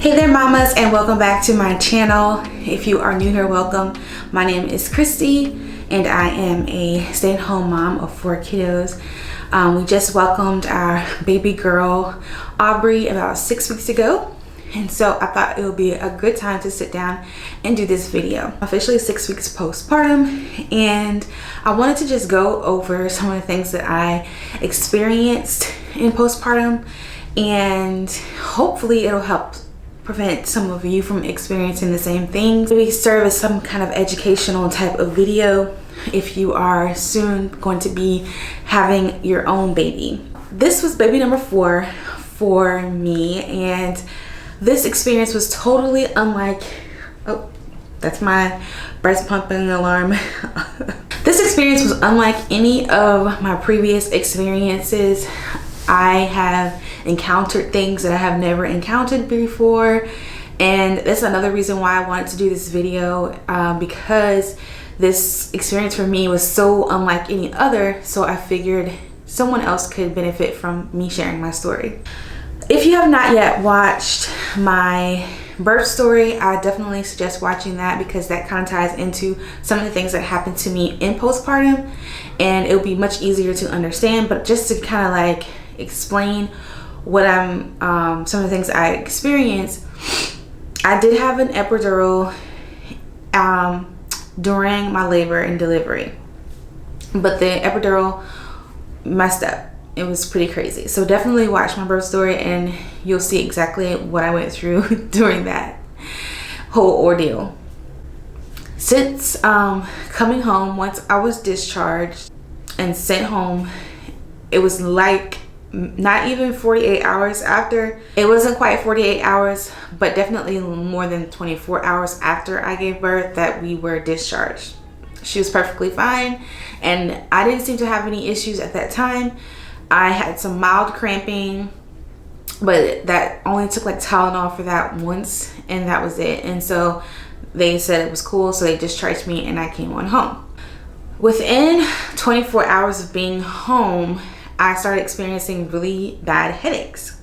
Hey there mamas, and welcome back to my channel. If you are new here, welcome. My name is Christy and I am a stay-at-home mom of 4 kiddos. We just welcomed our baby girl Aubrey about 6 weeks ago, and so I thought it would be a good time to sit down and do this video. Officially 6 weeks postpartum, and I wanted to just go over some of the things that I experienced in postpartum, and hopefully it'll help prevent some of you from experiencing the same things. Maybe serve as some kind of educational type of video if you are soon going to be having your own baby. This was baby number 4 for me, and this experience was totally unlike, oh, that's my breast pumping alarm. This experience was unlike any of my previous experiences. I have encountered things that I have never encountered before, and that's another reason why I wanted to do this video, because this experience for me was so unlike any other, so I figured someone else could benefit from me sharing my story. If you have not yet watched my birth story, I definitely suggest watching that, because that kind of ties into some of the things that happened to me in postpartum, and it'll be much easier to understand. But just to kind of like explain what some of the things I experienced, I did have an epidural during my labor and delivery, but the epidural messed up. It was pretty crazy. So definitely watch my birth story and you'll see exactly what I went through during that whole ordeal. Since coming home, once I was discharged and sent home, it was like not even 48 hours after. It wasn't quite 48 hours, but definitely more than 24 hours after I gave birth that we were discharged. She was perfectly fine, and I didn't seem to have any issues at that time. I had some mild cramping, but that only took like Tylenol for that once, and that was it. And so they said it was cool, so they discharged me and I came on home. Within 24 hours of being home, I started experiencing really bad headaches.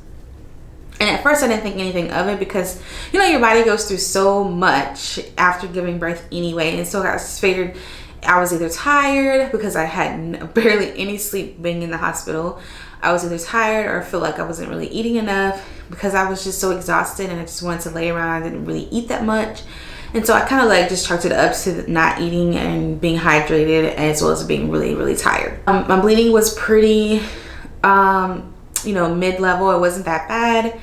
And at first I didn't think anything of it, because you know your body goes through so much after giving birth anyway. And so I just figured I was either tired, because I had barely any sleep being in the hospital. I was either tired or feel like I wasn't really eating enough, because I was just so exhausted and I just wanted to lay around. I didn't really eat that much. And so I kind of like just chalked it up to not eating and being hydrated, as well as being really, really tired. My bleeding was pretty, you know, mid-level. It wasn't that bad.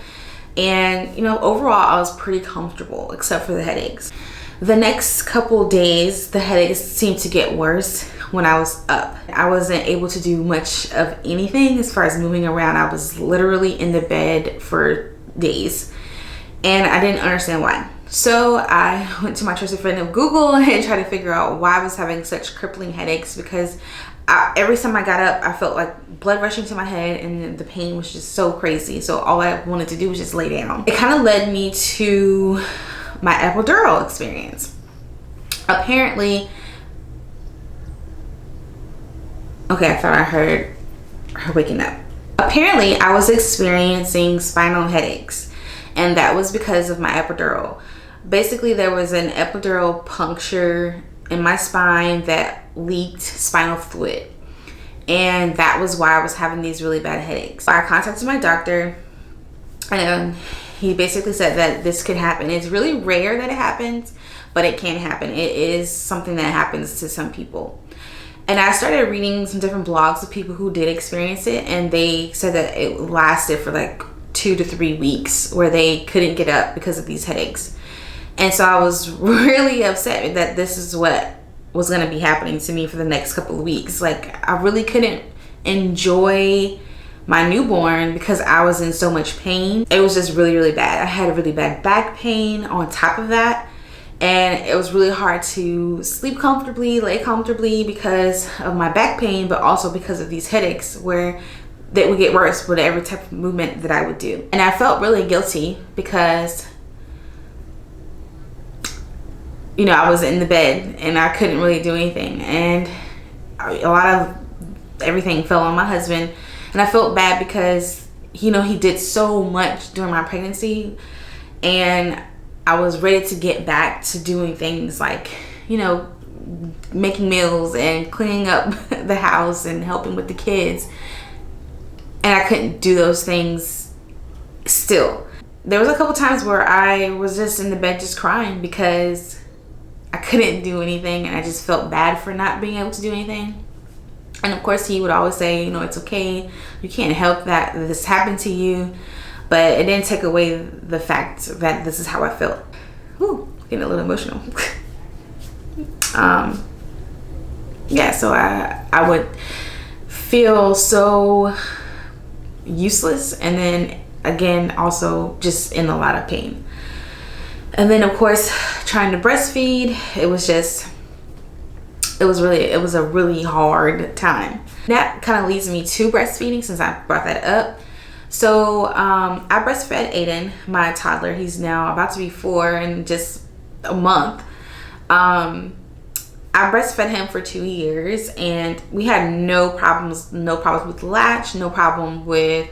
And, you know, overall I was pretty comfortable, except for the headaches. The next couple days, the headaches seemed to get worse when I was up. I wasn't able to do much of anything as far as moving around. I was literally in the bed for days, and I didn't understand why. So I went to my trusted friend of Google and tried to figure out why I was having such crippling headaches, because every time I got up, I felt like blood rushing to my head, and the pain was just so crazy. So all I wanted to do was just lay down. It kind of led me to my epidural experience. Apparently, okay, I thought I heard her waking up. Apparently, I was experiencing spinal headaches, and that was because of my epidural. Basically, there was an epidural puncture in my spine that leaked spinal fluid, and that was why I was having these really bad headaches. I contacted my doctor, and he basically said that this could happen. It's really rare that it happens, but it can happen. It is something that happens to some people. And I started reading some different blogs of people who did experience it, and they said that it lasted for like 2 to 3 weeks, where they couldn't get up because of these headaches. And so I was really upset that this is what was going to be happening to me for the next couple of weeks. Like, I really couldn't enjoy my newborn because I was in so much pain. It was just really, really bad. I had a really bad back pain on top of that, and it was really hard to sleep comfortably, lay comfortably, because of my back pain, but also because of these headaches, where they would get worse with every type of movement that I would do. And I felt really guilty because, you know, I was in the bed and I couldn't really do anything, and a lot of everything fell on my husband. And I felt bad because, you know, he did so much during my pregnancy, and I was ready to get back to doing things like, you know, making meals and cleaning up the house and helping with the kids, and I couldn't do those things still. There was a couple times where I was just in the bed just crying because I couldn't do anything, and I just felt bad for not being able to do anything. And of course he would always say, you know, it's okay, you can't help that this happened to you, but it didn't take away the fact that this is how I felt. Whew, getting a little emotional. Yeah, so I would feel so useless, and then again also just in a lot of pain. And then of course trying to breastfeed, it was a really hard time. That kind of leads me to breastfeeding, since I brought that up. So I breastfed Ayden, my toddler. He's now about to be 4 in just a month. I breastfed him for 2 years, and we had no problems with latch, no problem with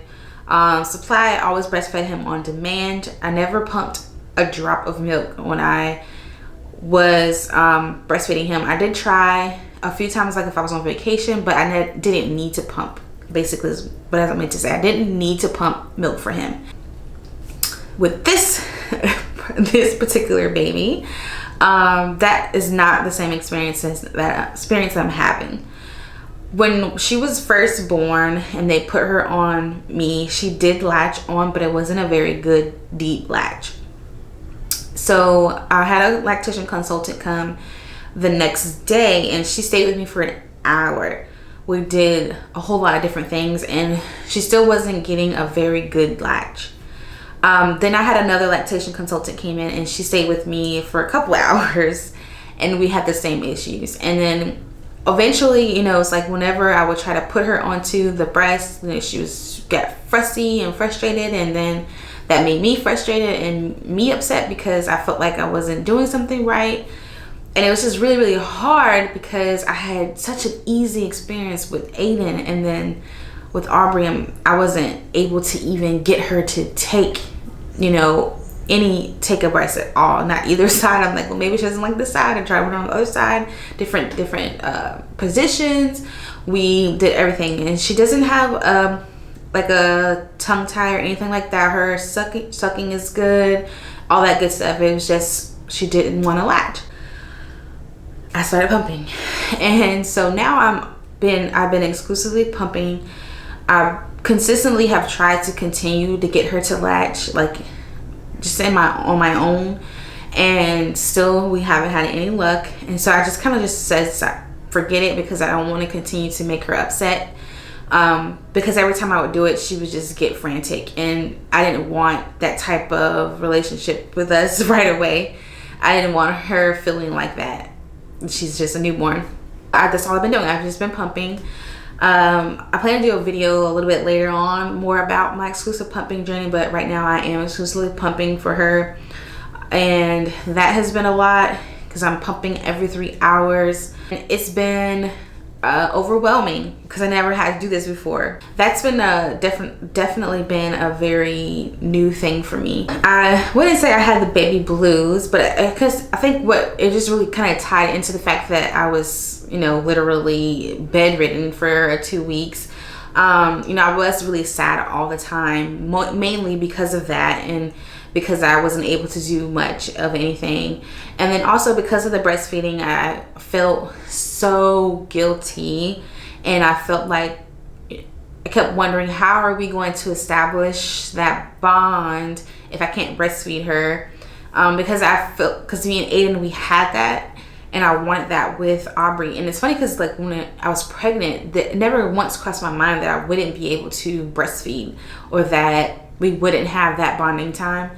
supply. I always breastfed him on demand. I never pumped a drop of milk when I was breastfeeding him. I did try a few times, like if I was on vacation, but I didn't need to pump, basically is what I meant to say. I didn't need to pump milk for him. With this this particular baby, that is not the same experience as that experience I'm having. When she was first born and they put her on me, she did latch on, but it wasn't a very good deep latch. So I had a lactation consultant come the next day, and she stayed with me for an hour. We did a whole lot of different things, and she still wasn't getting a very good latch. Then I had another lactation consultant came in, and she stayed with me for a couple hours, and we had the same issues. And then eventually, you know, it's like whenever I would try to put her onto the breast, you know, she got fussy and frustrated, and then that made me frustrated and me upset because I felt like I wasn't doing something right. And it was just really, really hard because I had such an easy experience with Ayden, and then with Aubrey, I wasn't able to even get her to take, you know, take a breast at all, not either side. I'm like, well, maybe she doesn't like this side, and try one on the other side, different positions. We did everything, and she doesn't have like a tongue tie or anything like that. Her sucking is good, all that good stuff. It was just she didn't want to latch. I started pumping, and so now I've been exclusively pumping. I consistently have tried to continue to get her to latch, like just on my own, and still we haven't had any luck. And so I just kind of just said forget it, because I don't want to continue to make her upset. Because every time I would do it, she would just get frantic, and I didn't want that type of relationship with us right away. I didn't want her feeling like that. She's just a newborn. That's all I've been doing. I've just been pumping. I plan to do a video a little bit later on more about my exclusive pumping journey, but right now I am exclusively pumping for her, and that has been a lot because I'm pumping every 3 hours. And it's been overwhelming because I never had to do this before. That's been definitely been a very new thing for me. I wouldn't say I had the baby blues, but because I think it just really kind of tied into the fact that I was, you know, literally bedridden for 2 weeks. You know, I was really sad all the time, mainly because of that, and because I wasn't able to do much of anything. And then also because of the breastfeeding, I felt so guilty, and I felt like I kept wondering, how are we going to establish that bond if I can't breastfeed her? Because me and Ayden, we had that, and I wanted that with Aubrey. And it's funny because like when I was pregnant, that never once crossed my mind that I wouldn't be able to breastfeed, or that we wouldn't have that bonding time.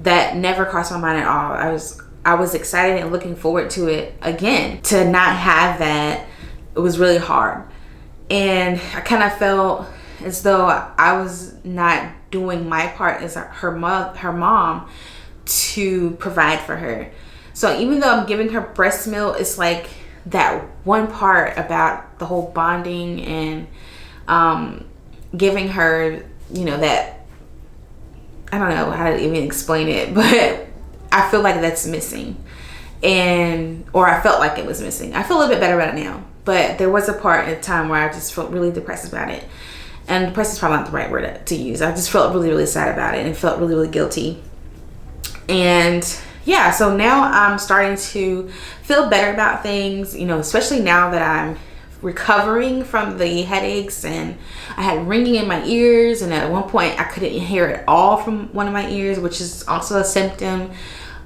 That never crossed my mind at all. I was excited and looking forward to it again. To not have that, it was really hard. And I kind of felt as though I was not doing my part as her mom to provide for her. So even though I'm giving her breast milk, it's like that one part about the whole bonding and giving her, you know, that I don't know how to even explain it, but I feel like that's missing. Or I felt like it was missing. I feel a little bit better about it now, but there was a part in time where I just felt really depressed about it. And depressed is probably not the right word to use. I just felt really, really sad about it and felt really, really guilty. And yeah, so now I'm starting to feel better about things, you know, especially now that I'm recovering from the headaches, and I had ringing in my ears, and at one point I couldn't hear it all from one of my ears, which is also a symptom.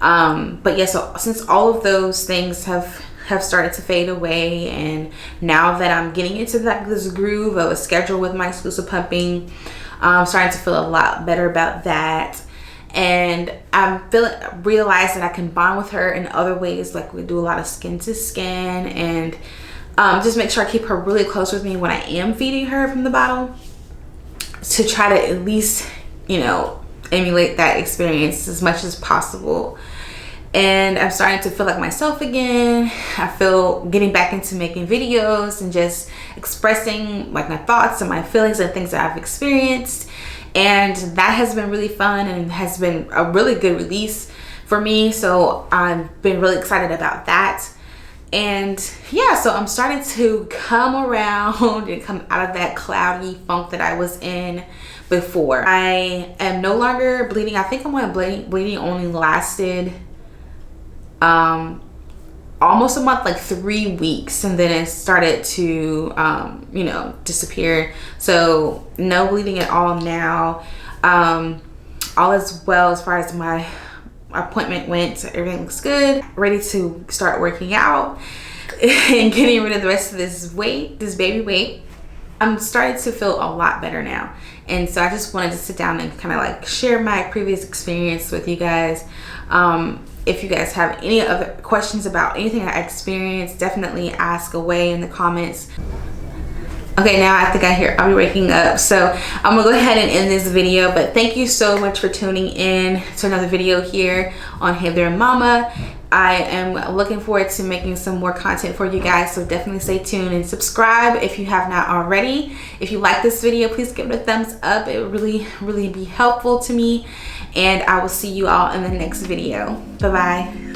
But yeah, so since all of those things have started to fade away, and now that I'm getting into this groove of a schedule with my exclusive pumping, I'm starting to feel a lot better about that. And realize that I can bond with her in other ways, like we do a lot of skin to skin, and just make sure I keep her really close with me when I am feeding her from the bottle, to try to at least, you know, emulate that experience as much as possible. And I'm starting to feel like myself again. I feel getting back into making videos and just expressing like my thoughts and my feelings and things that I've experienced. And that has been really fun and has been a really good release for me. So I've been really excited about that. And yeah, so I'm starting to come around and come out of that cloudy funk that I was in before. I am no longer bleeding. I think my bleeding only lasted almost a month, like 3 weeks, and then it started to you know, disappear. So no bleeding at all now. All is well as far as my appointment went, so everything looks good. Ready to start working out and getting rid of the rest of this weight, this baby weight. I'm starting to feel a lot better now, and so I just wanted to sit down and kind of like share my previous experience with you guys. If you guys have any other questions about anything I experienced, definitely ask away in the comments. Okay, now I think I hear Aubrey waking up, so I'm gonna go ahead and end this video. But thank you so much for tuning in to another video here on Hey There Mama. I am looking forward to making some more content for you guys, so definitely stay tuned and subscribe if you have not already. If you like this video, please give it a thumbs up. It would really, really be helpful to me. And I will see you all in the next video. Bye-bye.